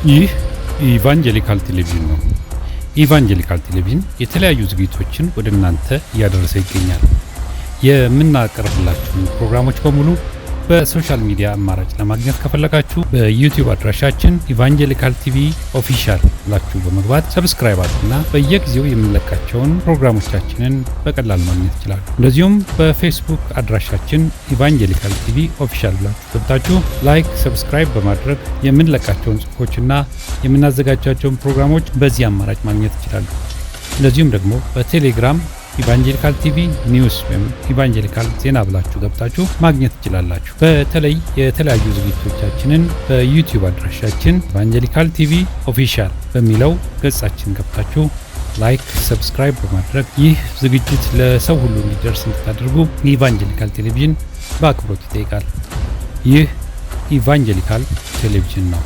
ይህ ኢቫንጀሊካል ቴሌቪዥን ነው። ኢቫንጀሊካል ቴሌቪዥን የተለያዩ ዝግጅቶችን ወደ እናንተ እያደረሰ ይገኛል። የምናቀርብላችሁን ፕሮግራሞች በሙሉ በሶሻል ሚዲያ አማራጭ ለማግኘት ከፈለጋችሁ በዩቲዩብ አድራሻችን ኢቫንጀሊካል ቲቪ ኦፊሻል ብላችሁ በመግባት ሰብስክራይብ አድርጉና በየጊዜው የምንለቃቸውን ፕሮግራሞቻችንን በቀላሉ ማግኘት ይችላሉ። እንደዚሁም በፌስቡክ አድራሻችን ኢቫንጀሊካል ቲቪ ኦፊሻል ብላችሁ ገብታችሁ ላይክ፣ ሰብስክራይብ በማድረግ የምንለቃቸውን ጽሁፎችና የምናዘጋጃቸውን ፕሮግራሞች በዚህ አማራጭ ማግኘት ይችላሉ። እንደዚሁም ደግሞ በቴሌግራም ኢቫንጀሊካል ቲቪ ኒውስ ወይም ኢቫንጀሊካል ዜና ብላችሁ ገብታችሁ ማግኘት ትችላላችሁ። በተለይ የተለያዩ ዝግጅቶቻችንን በዩቲዩብ አድራሻችን ኢቫንጀሊካል ቲቪ ኦፊሻል በሚለው ገጻችን ገብታችሁ ላይክ፣ ሰብስክራይብ በማድረግ ይህ ዝግጅት ለሰው ሁሉ እንዲደርስ እንድታደርጉ ኢቫንጀሊካል ቴሌቪዥን በአክብሮት ይጠይቃል። ይህ ኢቫንጀሊካል ቴሌቪዥን ነው።